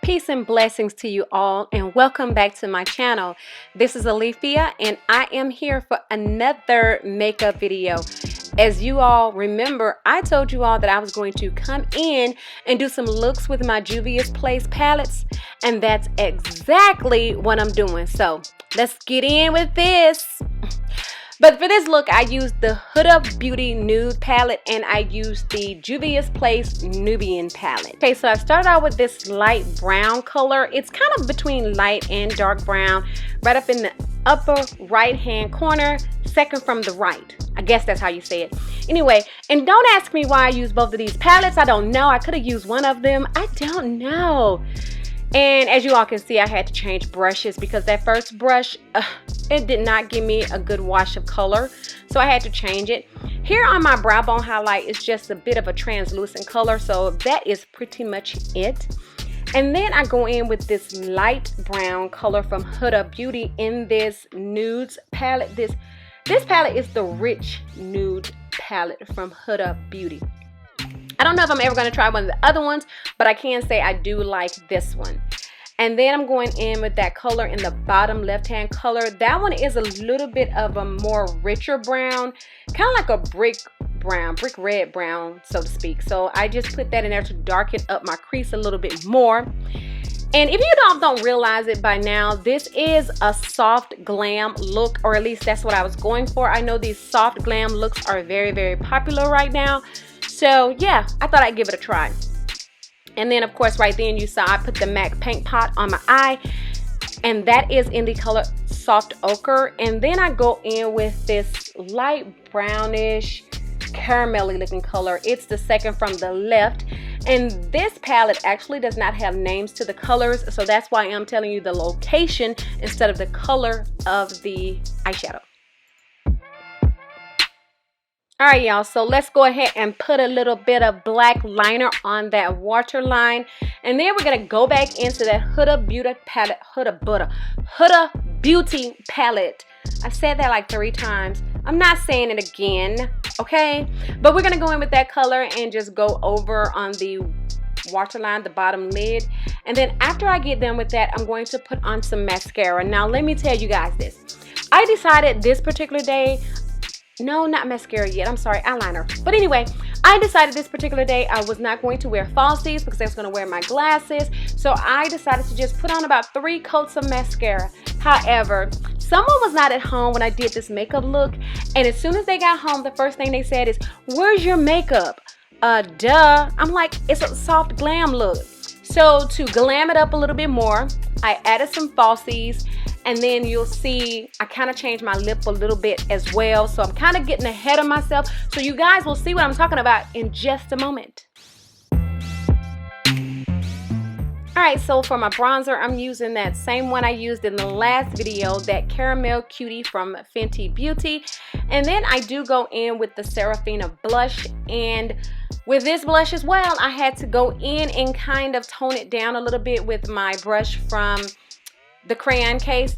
Peace and blessings to you all, and welcome back to my channel. This is Alethea, and I am here for another makeup video. As you all remember, I told you all that I was going to come in and do some looks with my Juvia's Place palettes, and that's exactly what I'm doing. So let's get in with this. But for this look, I used the Huda Beauty Nude palette, and I used the Juvia's Place Nubian palette. Okay, so I started out with this light brown color. It's kind of between light and dark brown, right up in the upper right hand corner, second from the right. I guess that's how you say it. Anyway, and don't ask me why I use both of these palettes. I don't know. I could have used one of them. I don't know. And as you all can see, I had to change brushes because that first brush, it did not give me a good wash of color. So I had to change it. Here on my brow bone highlight, it's just a bit of a translucent color. So that is pretty much it. And then I go in with this light brown color from Huda Beauty in this nudes palette. This palette is the Rich Nude palette from Huda Beauty. I don't know if I'm ever going to try one of the other ones, but I can say I do like this one. And then I'm going in with that color in the bottom left-hand color. That one is a little bit of a more richer brown, kind of like a brick red brown, so to speak. So I just put that in there to darken up my crease a little bit more. And if you don't realize it by now, this is a soft glam look, or at least that's what I was going for. I know these soft glam looks are very, very popular right now. So yeah, I thought I'd give it a try. And then of course right then you saw I put the MAC paint pot on my eye, and that is in the color Soft Ochre. And then I go in with this light brownish caramelly looking color. It's the second from the left. And this palette actually does not have names to the colors, so that's why I'm telling you the location instead of the color of the eyeshadow. Alright y'all, so let's go ahead and put a little bit of black liner on that waterline. And then we're going to go back into that Huda Beauty palette. Huda Beauty palette. I said that like 3 times. I'm not saying it again, okay? But we're going to go in with that color and just go over on the waterline, the bottom lid. And then after I get done with that, I'm going to put on some mascara. Now let me tell you guys this. I decided this particular day, no, not mascara yet. I'm sorry, eyeliner. But anyway, I decided this particular day I was not going to wear falsies because I was going to wear my glasses. So I decided to just put on about 3 coats of mascara. However, someone was not at home when I did this makeup look. And as soon as they got home, the first thing they said is, "Where's your makeup?" Duh. I'm like, it's a soft glam look. So to glam it up a little bit more, I added some falsies. And then you'll see I kind of changed my lip a little bit as well. So I'm kind of getting ahead of myself. So you guys will see what I'm talking about in just a moment. Alright, so for my bronzer, I'm using that same one I used in the last video, that Caramel Cutie from Fenty Beauty. And then I do go in with the Serafina blush. And with this blush as well, I had to go in and kind of tone it down a little bit with my brush from the crayon case.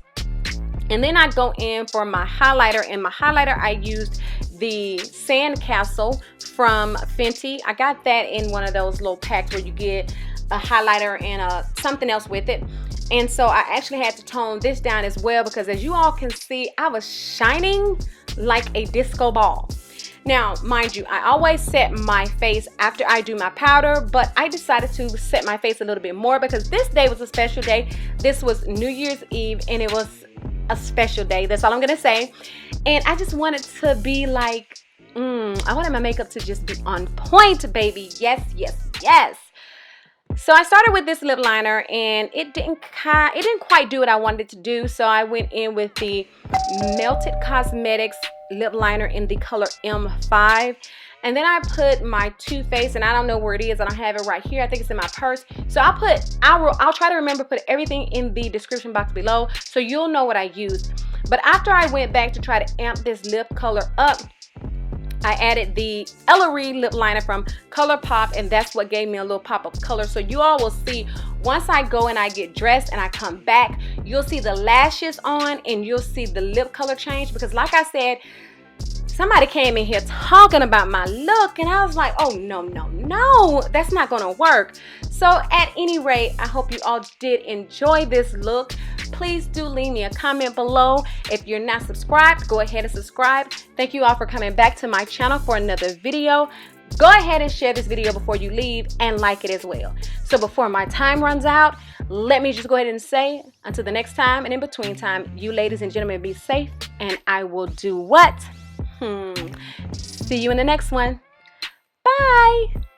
And then I go in for my highlighter, and my highlighter I used the Sandcastle from Fenty. I got that in one of those little packs where you get a highlighter and something else with it. And so I actually had to tone this down as well because, as you all can see, I was shining like a disco ball. Now, mind you, I always set my face after I do my powder, but I decided to set my face a little bit more because this day was a special day. This was New Year's Eve, and it was a special day. That's all I'm going to say. And I just wanted to be like, I wanted my makeup to just be on point, baby. Yes, yes, yes. So I started with this lip liner, and it didn't quite do what I wanted it to do. So I went in with the Melted Cosmetics lip liner in the color M5. And then I put my Too Faced, and I don't know where it is. I don't have it right here. I think it's in my purse. So I'll try to remember to put everything in the description box below so you'll know what I used. But after I went back to try to amp this lip color up, I added the Ellery lip liner from ColourPop, and that's what gave me a little pop of color. So you all will see once I go and I get dressed and I come back, you'll see the lashes on and you'll see the lip color change, because like I said, somebody came in here talking about my look, and I was like, oh no, no, no, that's not gonna work. So at any rate, I hope you all did enjoy this look. Please do leave me a comment below. If you're not subscribed, go ahead and subscribe. Thank you all for coming back to my channel for another video. Go ahead and share this video before you leave and like it as well. So before my time runs out, let me just go ahead and say, until the next time and in between time, you ladies and gentlemen be safe, and I will do what? See you in the next one. Bye.